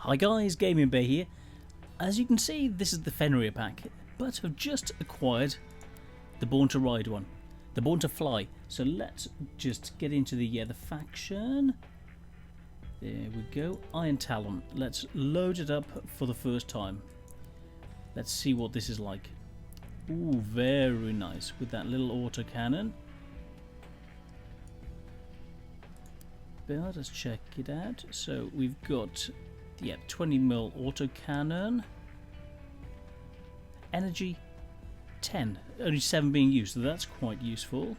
Hi guys, Gaming Bay here. As you can see, this is the Fenrir pack, but I've just acquired the Born to Ride one, the Born to Fly. So let's just get into the faction. There we go, Iron Talon. Let's load it up for the first time. Let's see what this is like. Ooh, very nice with that little autocannon. But let's check it out. So we've got 20mm autocannon. Energy 10, only 7 being used, so that's quite useful.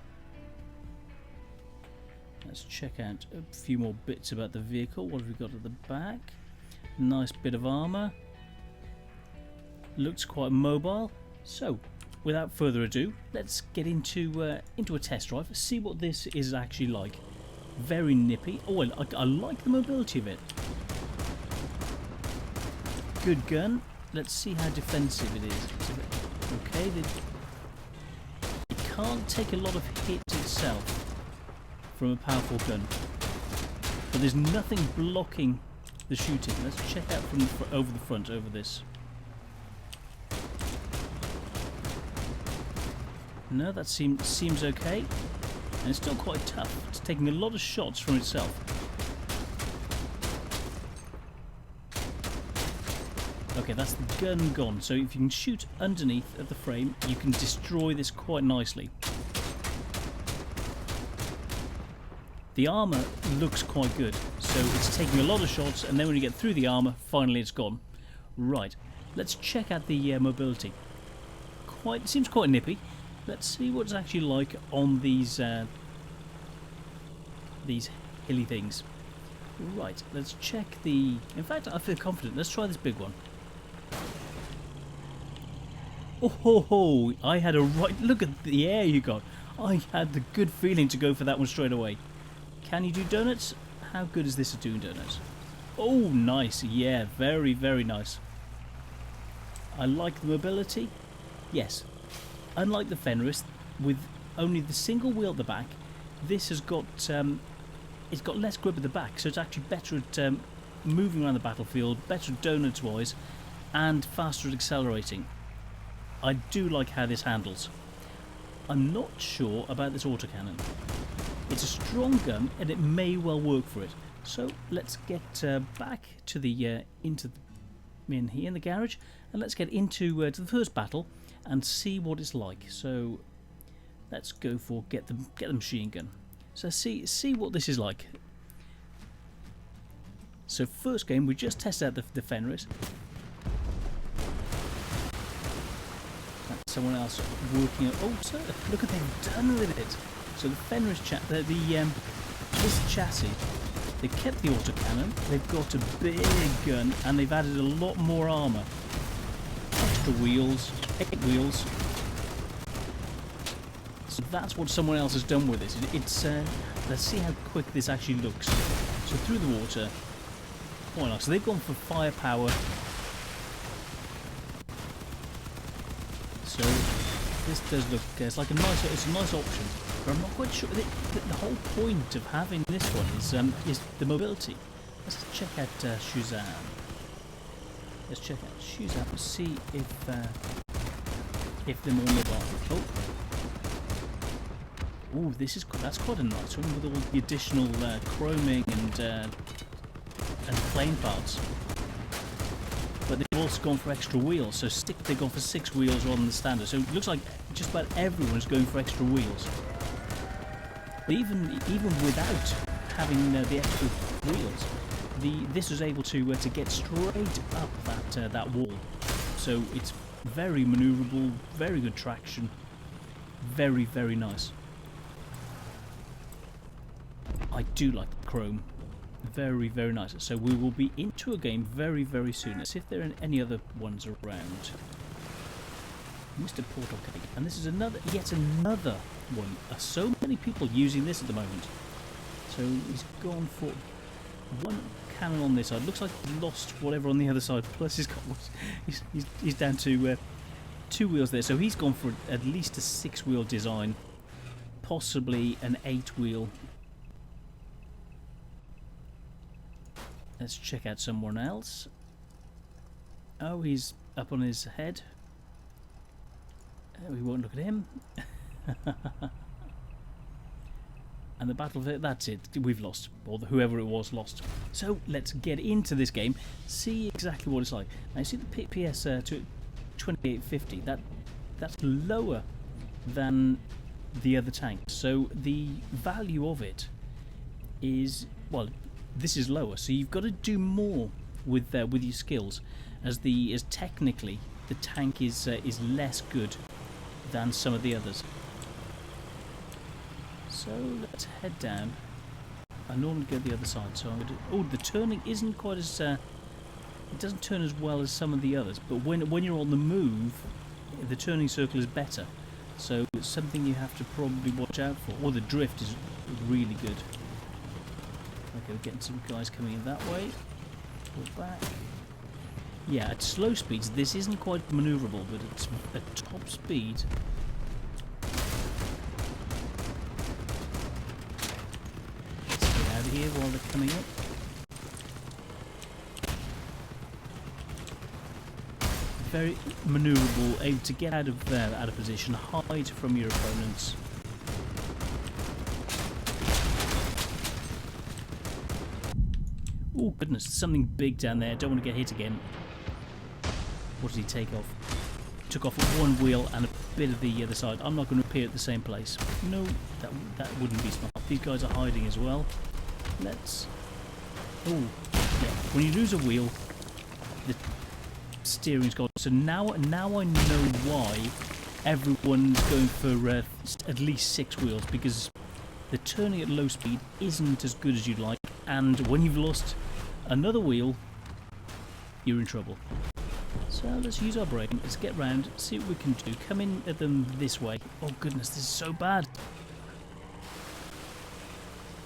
Let's check out a few more bits about the vehicle. What have we got at the back? Nice bit of armour. Looks quite mobile. So, without further ado, let's get into a test drive. See what this is actually like. Very nippy. Oh, I like the mobility of it. Good gun. Let's see how defensive it is. Okay, it can't take a lot of hits itself from a powerful gun, but there's nothing blocking the shooting. Let's check out from over the front, over this. No, that seems okay, and it's still quite tough. It's taking a lot of shots from itself. Okay, that's the gun gone. So if you can shoot underneath at the frame, you can destroy this quite nicely. The armour looks quite good, so it's taking a lot of shots, and then when you get through the armour, finally it's gone. Right, let's check out the mobility. It seems quite nippy. Let's see what it's actually like on these hilly things. Right, let's check the... In fact, I feel confident. Let's try this big one. Oh ho ho! I had a right look at the air you got. I had the good feeling to go for that one straight away. Can you do donuts? How good is this at doing donuts? Oh, nice. Yeah, very, very nice. I like the mobility. Yes. Unlike the Fenris, with only the single wheel at the back, this has got it's got less grip at the back, so it's actually better at moving around the battlefield, better at donuts-wise, and faster at accelerating. I do like how this handles. I'm not sure about this autocannon. It's a strong gun, and it may well work for it. So let's get back to the in here in the garage, and let's get into to the first battle and see what it's like. So let's go for get the machine gun. So see what this is like. So first game, we just tested out the Fenris. That's someone else working on. Oh, so look what they've done with it. So the Fenris this chassis, they've kept the autocannon, they've got a big gun, and they've added a lot more armour. Extra wheels, 8 wheels. So that's what someone else has done with it. It's let's see how quick this actually looks. So through the water, quite nice. So they've gone for firepower. So this does look, it's a nice option. But I'm not quite sure. The whole point of having this one is the mobility. Let's check out Shuzan. Let's check out Shuzan to see if they're more mobile. Oh, that's quite a nice one with all the additional chroming and plane parts. But they've also gone for extra wheels. So they've gone for 6 wheels rather than the standard. So it looks like just about everyone's going for extra wheels. But even without having the extra wheels, this was able to get straight up that wall. So it's very manoeuvrable, very good traction, very, very nice. I do like the chrome, very, very nice. So we will be into a game very, very soon. Let's see if there are any other ones around. Mr. Portal Cake, and this is yet another one. So many people using this at the moment. So he's gone for one cannon on this side. Looks like he lost whatever on the other side. Plus he's down to 2 wheels there. So he's gone for at least a 6-wheel design, possibly an 8-wheel. Let's check out someone else. Oh, he's up on his head. We won't look at him. And the battlefield, that's it. We've lost. Or whoever it was lost. So let's get into this game. See exactly what it's like. Now you see the PS to 2850. That's lower than the other tanks. So the value of it is, well, this is lower. So you've got to do more with your skills, as technically the tank is less good than some of the others. So let's head down. I normally go the other side, so I'm gonna. Oh, the turning isn't quite as. It doesn't turn as well as some of the others, but when you're on the move, the turning circle is better. So it's something you have to probably watch out for. Or the drift is really good. Okay, we're getting some guys coming in that way. Pull back. Yeah, at slow speeds, this isn't quite manoeuvrable, but at top speed. Here while they're coming up. Very manoeuvrable, able to get out of position, hide from your opponents. Oh goodness, there's something big down there. Don't want to get hit again. What did he take off? Took off one wheel and a bit of the other side. I'm not going to appear at the same place. No, that wouldn't be smart. These guys are hiding as well. Let's. Oh, yeah. When you lose a wheel, the steering's gone. So now I know why everyone's going for at least 6 wheels, because the turning at low speed isn't as good as you'd like, and when you've lost another wheel, you're in trouble. So let's use our brain. Let's get round, see what we can do. Come in at them this way. Oh goodness, this is so bad.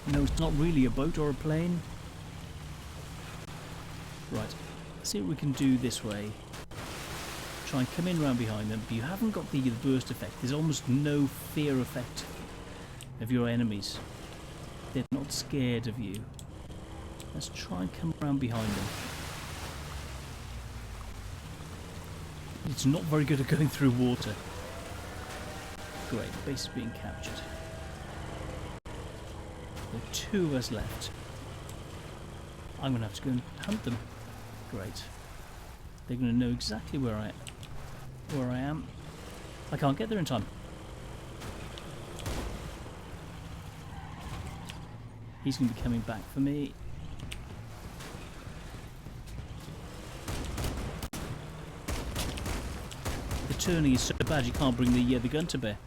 No, it's not really a boat or a plane. Right, let's see what we can do this way. Try and come in round behind them, but you haven't got the burst effect. There's almost no fear effect of your enemies. They're not scared of you. Let's try and come around behind them. It's not very good at going through water. Great, base is being captured. There are 2 of us left. I'm going to have to go and hunt them. Great. They're going to know exactly where I am. I can't get there in time. He's going to be coming back for me. The turning is so bad you can't bring the gun to bear.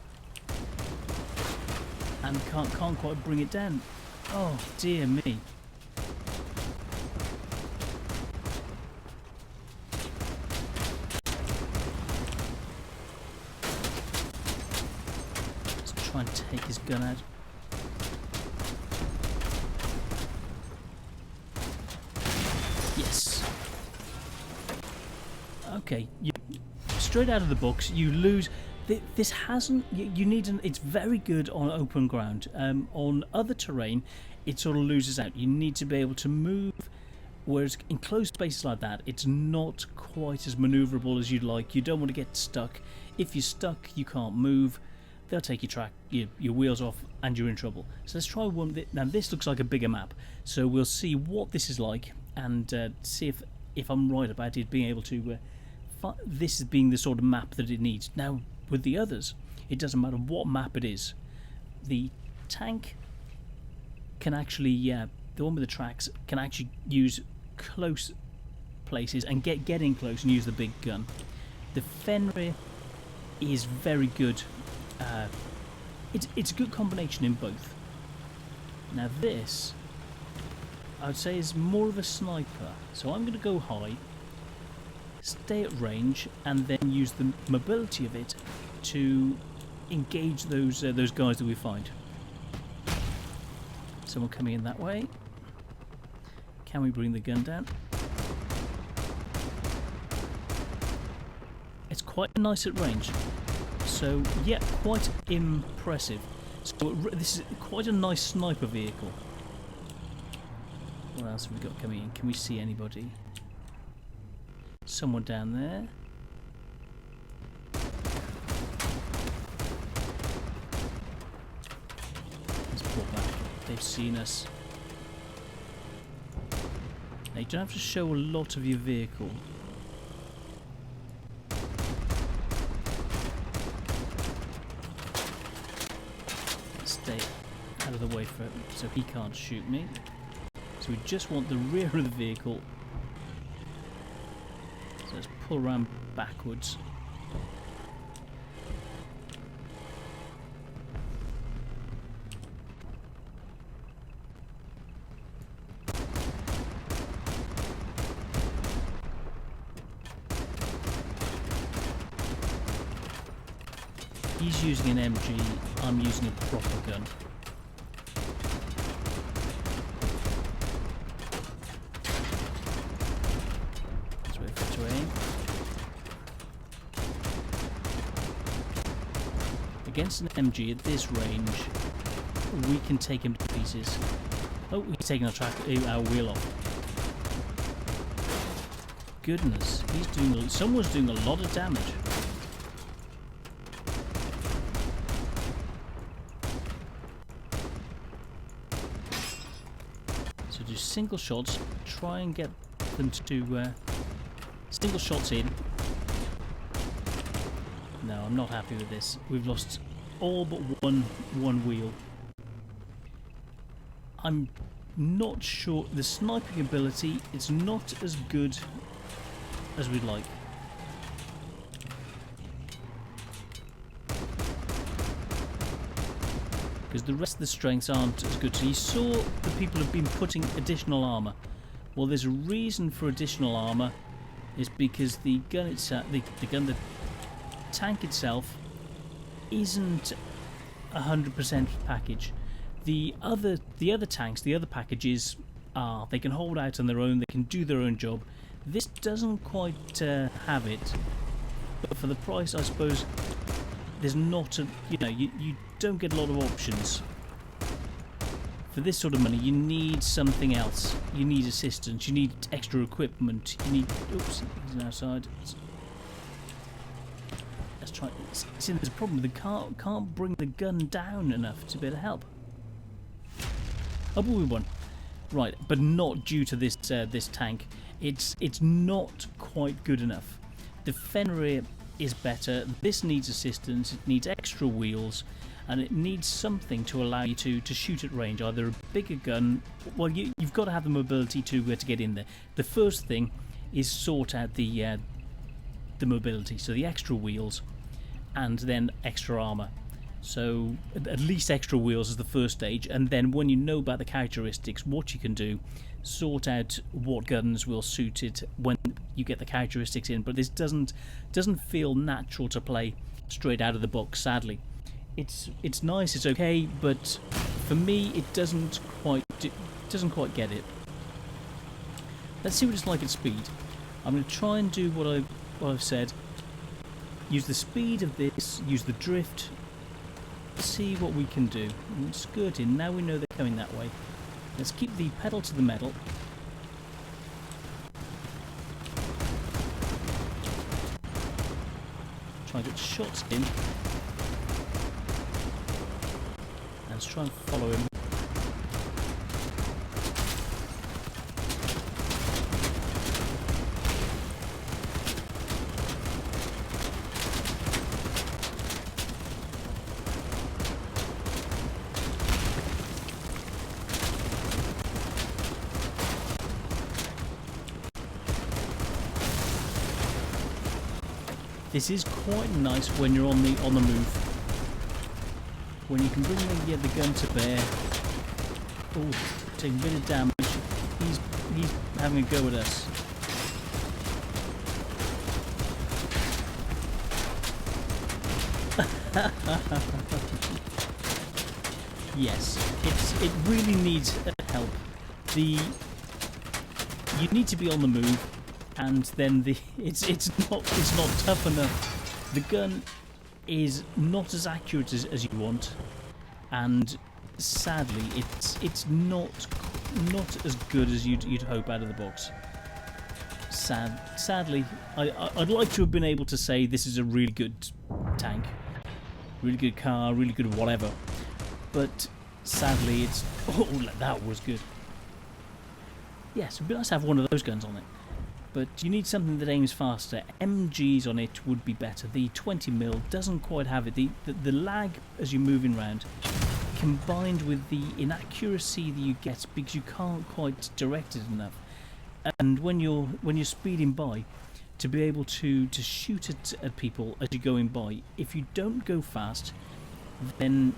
And can't quite bring it down. Oh dear me. Let's try and take his gun out. Yes. Okay, straight out of the box, you lose. This hasn't. You need an. It's very good on open ground. On other terrain, it sort of loses out. You need to be able to move. Whereas in closed spaces like that, it's not quite as manoeuvrable as you'd like. You don't want to get stuck. If you're stuck, you can't move. They'll take your wheels off, and you're in trouble. So let's try one. Now this looks like a bigger map. So we'll see what this is like, and see if I'm right about it being able to. This is being the sort of map that it needs. Now, with the others, it doesn't matter what map it is. The tank can actually, the one with the tracks, can actually use close places and get in close and use the big gun. The Fenrir is very good. It's a good combination in both. Now this, I would say, is more of a sniper. So I'm going to go high, stay at range, and then use the mobility of it to engage those guys that we find. Someone coming in that way. Can we bring the gun down? It's quite nice at range. So yeah, quite impressive. So this is quite a nice sniper vehicle. What else have we got coming in? Can we see anybody? Someone down there. Let's pull back. They've seen us. Now, you don't have to show a lot of your vehicle. Stay out of the way for him so he can't shoot me. So we just want the rear of the vehicle. So let's pull around backwards. He's using an MG, I'm using a proper gun. Let's wait for it to aim. Against an MG at this range, we can take him to pieces. Oh, he's taking our wheel off. Goodness, someone's doing a lot of damage. So do single shots, try and get them to do single shots in. No, I'm not happy with this. We've lost all but one wheel. I'm not sure. The sniping ability is not as good as we'd like. Because the rest of the strengths aren't as good. So you saw the people have been putting additional armour. Well, there's a reason for additional armour. Is because the gun itself, the tank itself, isn't 100% package. The other tanks, the other packages are. They can hold out on their own. They can do their own job. This doesn't quite have it. But for the price, I suppose there's not a. You don't get a lot of options. For this sort of money, you need something else. You need assistance. You need extra equipment. You need. Oops, he's outside. Let's try. See, there's a problem. The car can't bring the gun down enough to be able to help. Oh, but we won. Right, but not due to this this tank. It's not quite good enough. The Fenrir is better. This needs assistance. It needs extra wheels. And it needs something to allow you to shoot at range, either a bigger gun. Well, you've got to have the mobility to get in there. The first thing is sort out the mobility, so the extra wheels, and then extra armor. So at least extra wheels is the first stage, and then when you know about the characteristics, what you can do, sort out what guns will suit it when you get the characteristics in. But this doesn't feel natural to play straight out of the box, sadly. It's nice, it's okay, but for me it doesn't quite get it. Let's see what it's like at speed. I'm going to try and do what I've said. Use the speed of this, use the drift, see what we can do. And skirt in, now we know they're coming that way. Let's keep the pedal to the metal. Try and get shots in. Let's try and follow him. This is quite nice when you're on the move. When you can bring the gun to bear. Oh, taking a bit of damage. He's having a go at us. Yes, it really needs help. You need to be on the move, and then it's not tough enough. The gun is not as accurate as you want, and sadly it's not as good as you'd hope out of the box. Sadly, I'd like to have been able to say this is a really good tank, really good car, really good whatever. But sadly, it's... Oh, that was good. Yes, it'd be nice to have one of those guns on it. But you need something that aims faster. MGs on it would be better. The 20mm doesn't quite have it. The lag as you're moving around, combined with the inaccuracy that you get because you can't quite direct it enough. And when you're speeding by, to be able to shoot at people as you're going by, if you don't go fast, then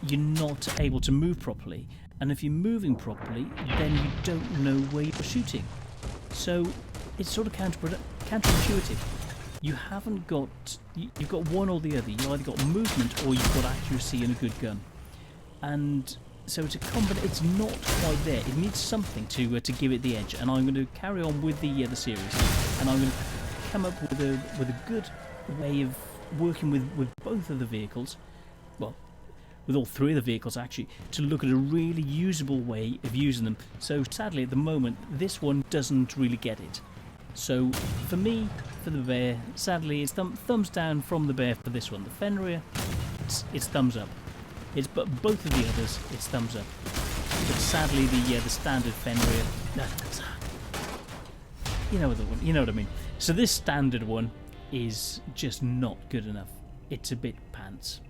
you're not able to move properly. And if you're moving properly, then you don't know where you're shooting. So it's sort of counterintuitive. You haven't got... You've got one or the other. You've either got movement or you've got accuracy and a good gun. And so it's a combination. It's not quite there. It needs something to give it the edge. And I'm going to carry on with the series, and I'm going to come up with a good way of working with both of the vehicles. Well, with all three of the vehicles actually, to look at a really usable way of using them. So sadly at the moment this one doesn't really get it. So for me, for the Bear, sadly it's thumbs down from the Bear for this one. The Fenrir, it's thumbs up. But both of the others, it's thumbs up. But sadly the standard Fenrir, you know what I mean. So this standard one is just not good enough. It's a bit pants.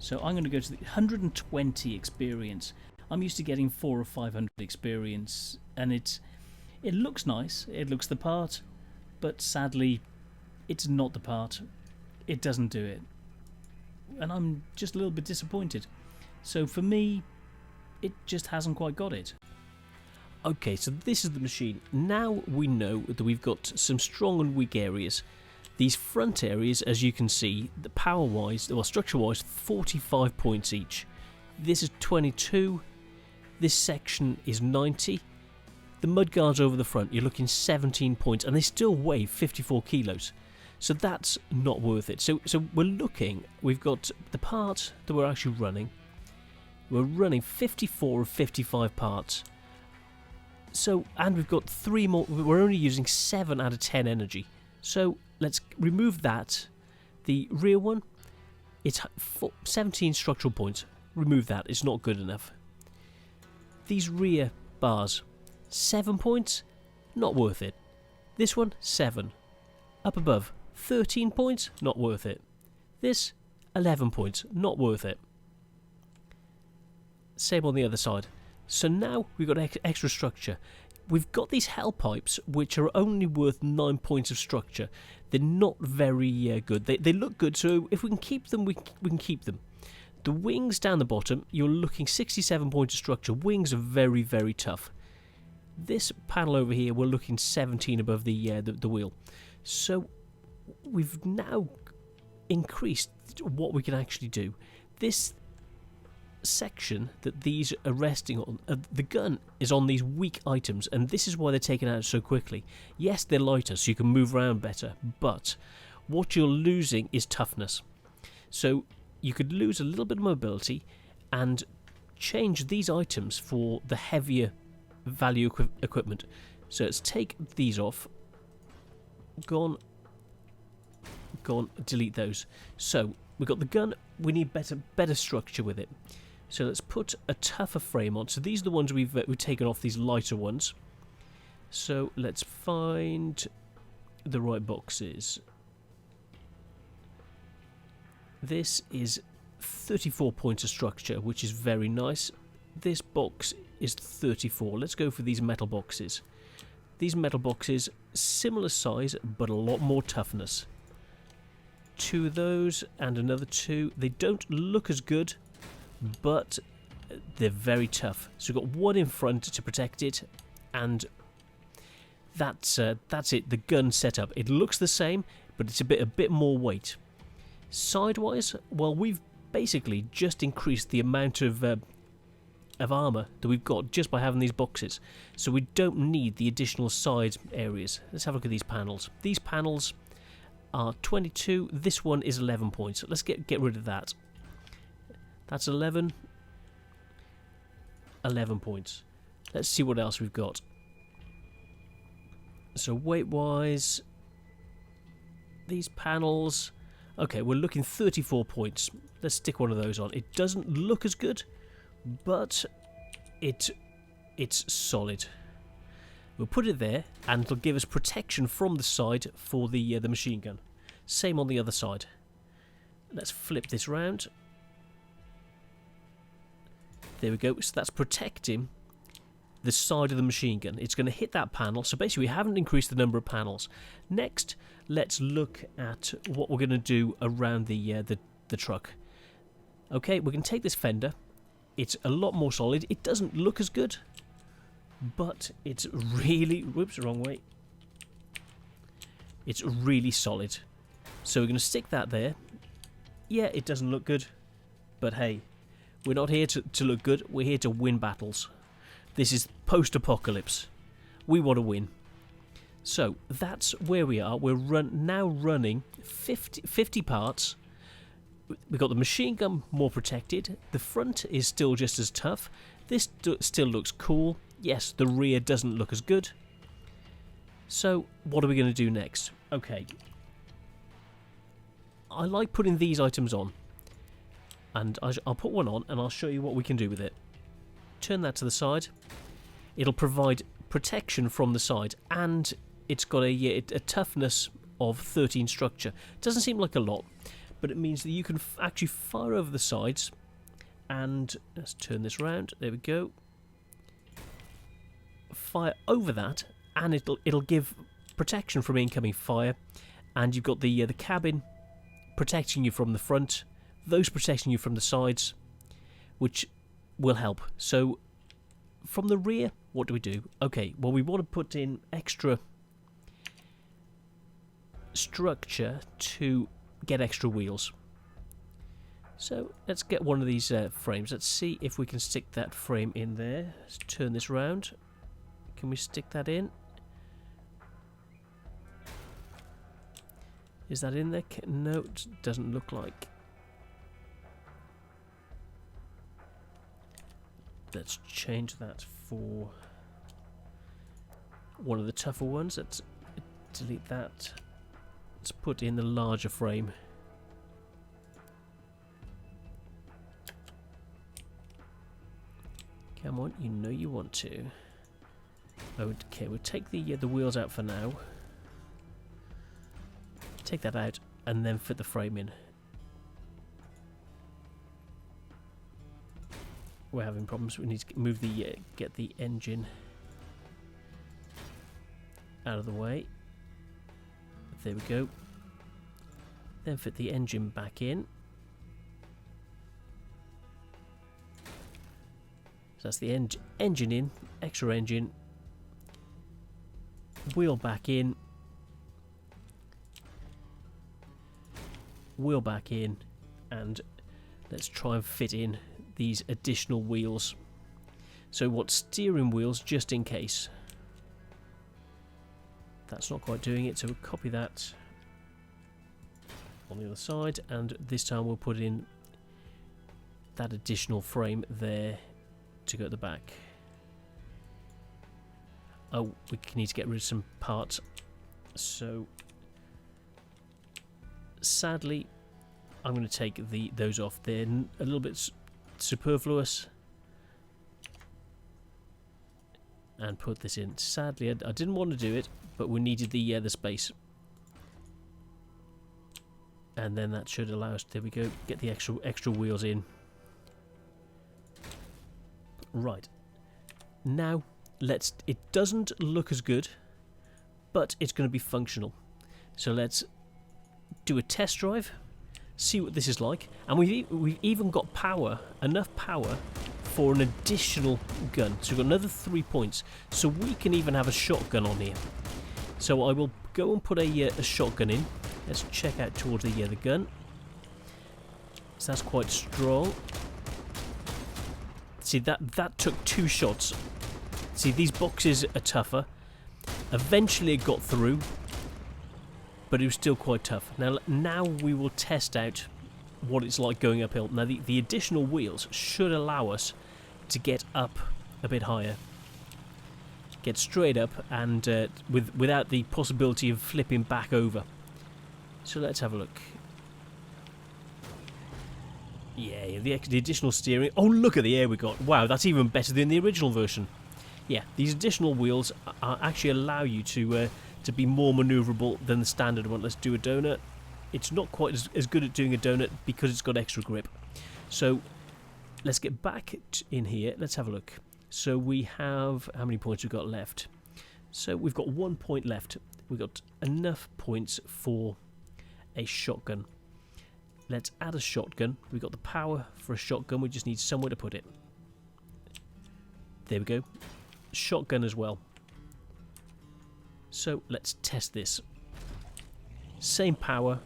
So I'm going to go to the 120 experience. I'm used to getting 400 or 500 experience, and it looks nice. It looks the part, but sadly, it's not the part. It doesn't do it, and I'm just a little bit disappointed. So for me, it just hasn't quite got it. Okay, so this is the machine. Now we know that we've got some strong and weak areas. These front areas, as you can see, the power-wise, well, structure-wise, 45 points each. This is 22. This section is 90. The mudguards over the front, you're looking 17 points, and they still weigh 54 kilos. So that's not worth it. So we're looking, we've got the part that we're actually running. We're running 54 of 55 parts. So, and we've got 3 more, we're only using 7 out of 10 energy. So let's remove that. The rear one, it's 17 structural points. Remove that, it's not good enough. These rear bars, 7 points, not worth it. This one, 7. Up above, 13 points, not worth it. This, 11 points, not worth it. Same on the other side. So now we've got extra structure. We've got these hell pipes, which are only worth 9 points of structure. They're not very good. They look good, so if we can keep them, we can keep them. The wings down the bottom, you're looking 67 points of structure. Wings are very, very tough. This panel over here, we're looking 17 above the wheel. So we've now increased what we can actually do. This section that these are resting on, the gun is on these weak items, and this is why they're taken out so quickly. Yes, they're lighter, so you can move around better, but what you're losing is toughness. So you could lose a little bit of mobility and change these items for the heavier value equipment. So let's take these off. Gone, delete those. So we've got the gun, we need better structure with it. So let's put a tougher frame on. So these are the ones we've taken off, these lighter ones. So let's find the right boxes. This is 34 points of structure, which is very nice. This box is 34. Let's go for these metal boxes. These metal boxes, similar size, but a lot more toughness. 2 of those and another 2. They don't look as good, but they're very tough. So we've got 1 in front to protect it, and that's it. The gun setup. It looks the same, but it's a bit more weight. Sidewise, well, we've basically just increased the amount of armor that we've got just by having these boxes. So we don't need the additional side areas. Let's have a look at these panels. These panels are 22. This one is 11 points. Let's get rid of that. That's 11 points. Let's see what else we've got. So weight-wise, these panels... Okay, we're looking 34 points. Let's stick one of those on. It doesn't look as good, but it's solid. We'll put it there, and it'll give us protection from the side for the machine gun. Same on the other side. Let's flip this round. There we go. So that's protecting the side of the machine gun. It's going to hit that panel. So basically, we haven't increased the number of panels. Next, let's look at what we're going to do around the truck. Okay, we can take this fender. It's a lot more solid. It doesn't look as good, but it's really... Whoops, wrong way. It's really solid. So we're going to stick that there. Yeah, it doesn't look good, but hey, we're not here to look good. We're here to win battles. This is post-apocalypse. We want to win. So that's where we are. We're now running 50 parts. We've got the machine gun more protected. The front is still just as tough. This still looks cool. Yes, the rear doesn't look as good. So what are we going to do next? Okay. I like putting these items on. And I'll put one on and I'll show you what we can do with it. Turn that to the side. It'll provide protection from the side, and it's got a toughness of 13 structure. Doesn't seem like a lot, but it means that you can actually fire over the sides. And let's turn this round. There we go. Fire over that, and it'll give protection from incoming fire. And you've got the cabin protecting you from the front, those protecting you from the sides, which will help. So from the rear, what do we do? Okay, well, we want to put in extra structure to get extra wheels. So let's get one of these frames. Let's see if we can stick that frame in there. Let's turn this round. Can we stick that in? Is that in there? No, it doesn't look like. Let's change that for one of the tougher ones. Let's delete that. Let's put in the larger frame. Come on, you know you want to. Okay, we'll take the wheels out for now. Take that out and then fit the frame in. We're having problems. We need to move the get the engine out of the way. There we go. Then fit the engine back in. So that's the engine in, extra engine. Wheel back in. Wheel back in, and let's try and fit in these additional wheels. So what, steering wheels just in case. That's not quite doing it, so we'll copy that on the other side, and this time we'll put in that additional frame there to go at the back. Oh, we need to get rid of some parts. So sadly, I'm going to take those off. They're a little bit superfluous, and put this in. Sadly, I didn't want to do it, but we needed the space, and then that should allow us. There we go. Get the extra wheels in. Right now, it doesn't look as good, but it's going to be functional. So let's do a test drive, see what this is like, and we've even got enough power for an additional gun. So we've got another 3 points, so we can even have a shotgun on here. So I will go and put a shotgun in. Let's check out towards the gun. So that's quite strong. See, that took 2 shots. See, these boxes are tougher. Eventually it got through, but it was still quite tough. Now we will test out what it's like going uphill. Now the additional wheels should allow us to get up a bit higher. get straight up and without the possibility of flipping back over. So let's have a look. Yeah, the additional steering. Oh, look at the air we got. Wow, that's even better than the original version. Yeah, these additional wheels actually allow you to be more manoeuvrable than the standard one. Let's do a donut. It's not quite as good at doing a donut because it's got extra grip. So let's get back in here. Let's have a look. So we have, how many points we've got left? So we've got 1 point left. We've got enough points for a shotgun. Let's add a shotgun. We've got the power for a shotgun. We just need somewhere to put it. There we go. Shotgun as well. So let's test this. Same power.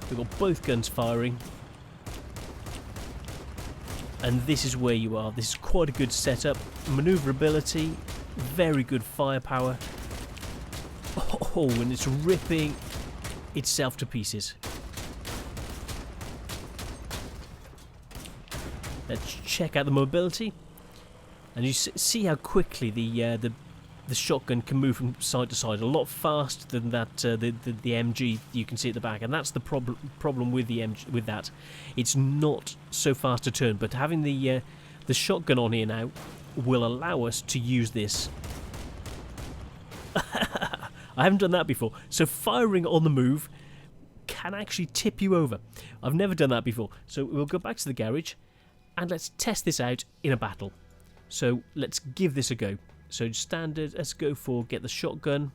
We've got both guns firing. And this is where you are. This is quite a good setup. Maneuverability, very good firepower. Oh, and it's ripping itself to pieces. Let's check out the mobility, and you see how quickly the shotgun can move from side to side, a lot faster than that the MG you can see at the back, and that's the problem with the MG, with that. It's not so fast to turn, but having the shotgun on here now will allow us to use this. I haven't done that before, so firing on the move can actually tip you over. I've never done that before, so we'll go back to the garage and let's test this out in a battle. So let's give this a go. So standard, let's go for get the shotgun,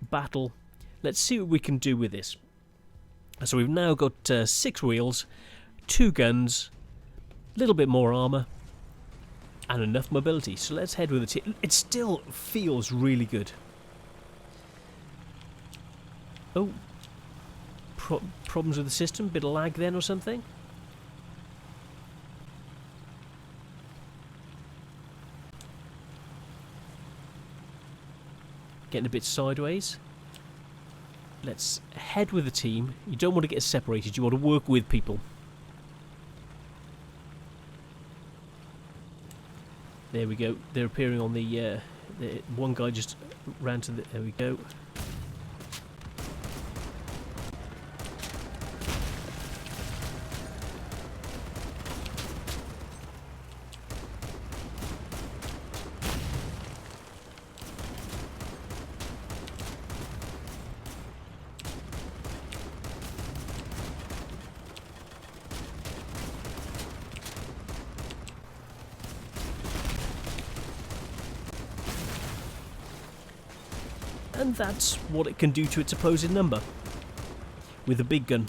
battle. Let's see what we can do with this. So we've now got 6 wheels, 2 guns, a little bit more armour, and enough mobility. So let's head with it. It still feels really good. Oh, problems with the system? Bit of lag then or something? Getting a bit sideways. Let's head with the team. You don't want to get separated, you want to work with people. There we go. They're appearing on the one guy just ran to the, there we go. And that's what it can do to its opposing number with a big gun.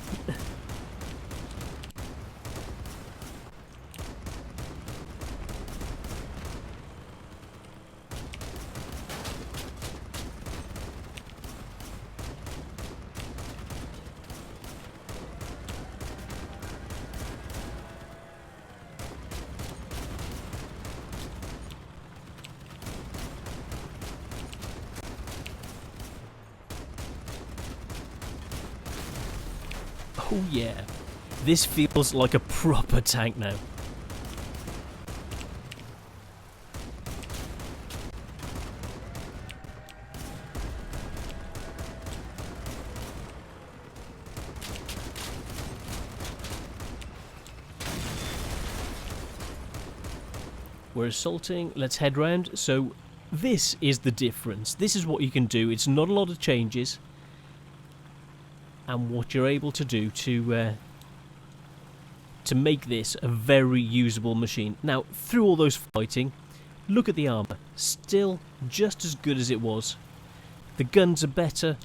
Oh yeah, this feels like a proper tank now. We're assaulting, let's head round. So this is the difference. This is what you can do. It's not a lot of changes. And what you're able to do to make this a very usable machine. Now, through all those fighting, look at the armour. Still just as good as it was. The guns are better.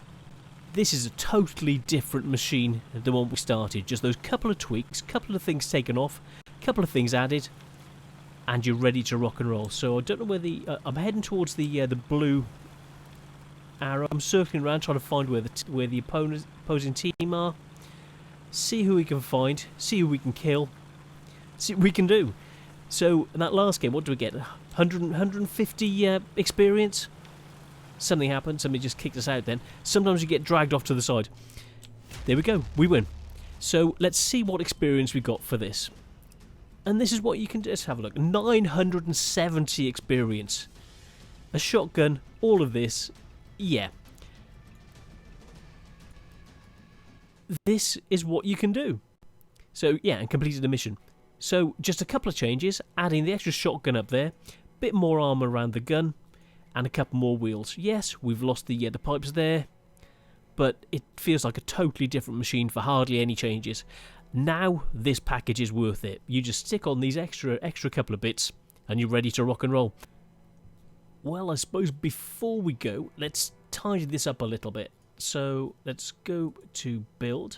This is a totally different machine than the one we started. Just those couple of tweaks, couple of things taken off, couple of things added, and you're ready to rock and roll. So I don't know where the... I'm heading towards the blue arrow. I'm circling around trying to find where the opposing team are. See who we can find. See who we can kill. See what we can do. So in that last game, what do we get? 150 experience? Something happened. Somebody just kicked us out then. Sometimes you get dragged off to the side. There we go. We win. So let's see what experience we got for this. And this is what you can do. Let's have a look. 970 experience. A shotgun, all of this. Yeah. This is what you can do. So, yeah, and completed the mission. So, just a couple of changes. Adding the extra shotgun up there. Bit more armour around the gun. And a couple more wheels. Yes, we've lost the pipes there. But it feels like a totally different machine for hardly any changes. Now, this package is worth it. You just stick on these extra couple of bits, and you're ready to rock and roll. Well, I suppose before we go, let's tidy this up a little bit. So, let's go to build.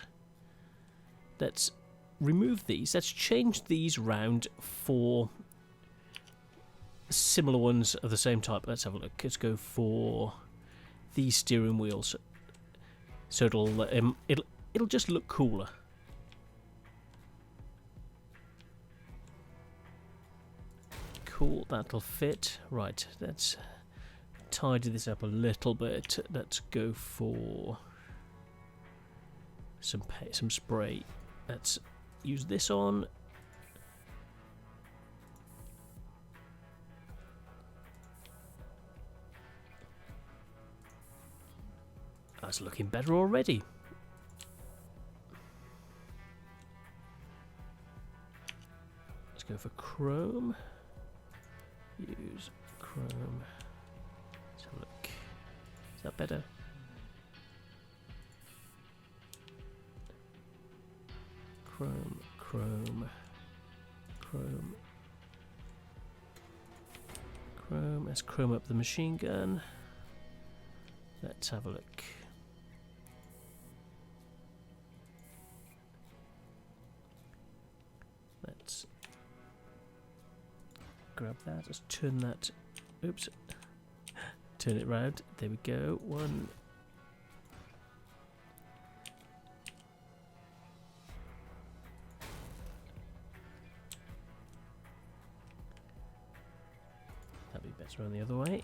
Let's remove these. Let's change these round for similar ones of the same type. Let's have a look. Let's go for these steering wheels. So it'll just look cooler. Cool, that'll fit. Right, let's tidy this up a little bit. Let's go for some spray. Let's use this on. That's looking better already. Let's go for chrome. Use chrome. Let's have a look. Is that better? Chrome, chrome, chrome, chrome. Let's chrome up the machine gun. Let's have a look. Let's grab that. Let's turn that. Oops. Turn it round. There we go. One. That'd be better on the other way.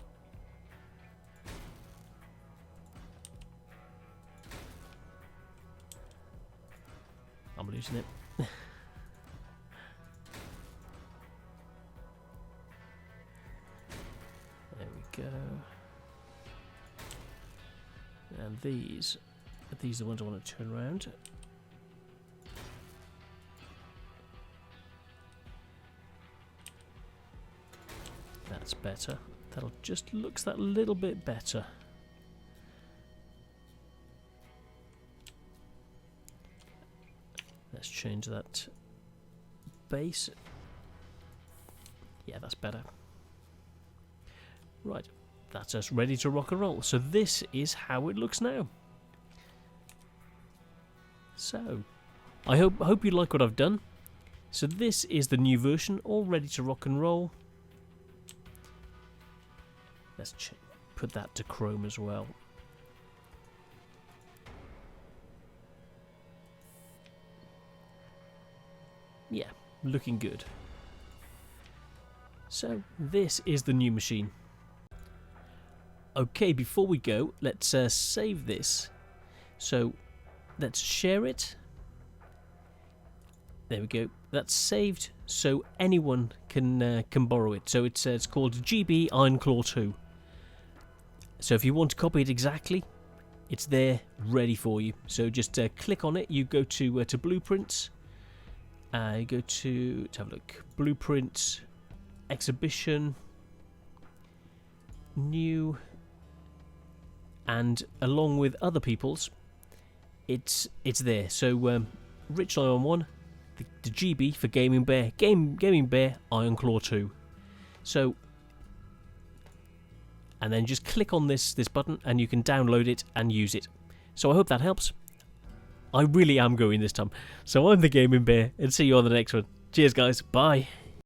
I'm losing it. There we go. And these are the ones I want to turn around. That's better. That'll just looks that little bit better. Let's change that base. Yeah, that's better. Right, that's us ready to rock and roll. So this is how it looks now. So, I hope you like what I've done. So this is the new version, all ready to rock and roll. Let's put that to chrome as well. Yeah, looking good. So, this is the new machine. Okay, before we go, let's save this. So, let's share it. There we go. That's saved, so anyone can borrow it. So it's called GB Ironclaw 2. So if you want to copy it exactly, it's there, ready for you. So just click on it. You go to Blueprints. You go to let's have a look. Blueprints, Exhibition, New, and along with other people's, it's there. So Rich Lion 1, the GB for Gaming Bear, Gaming Bear Ironclaw 2. So, and then just click on this button and you can download it and use it. So I hope that helps. I really am going this time. So I'm the Gaming Bear, and see you on the next one. Cheers guys, bye.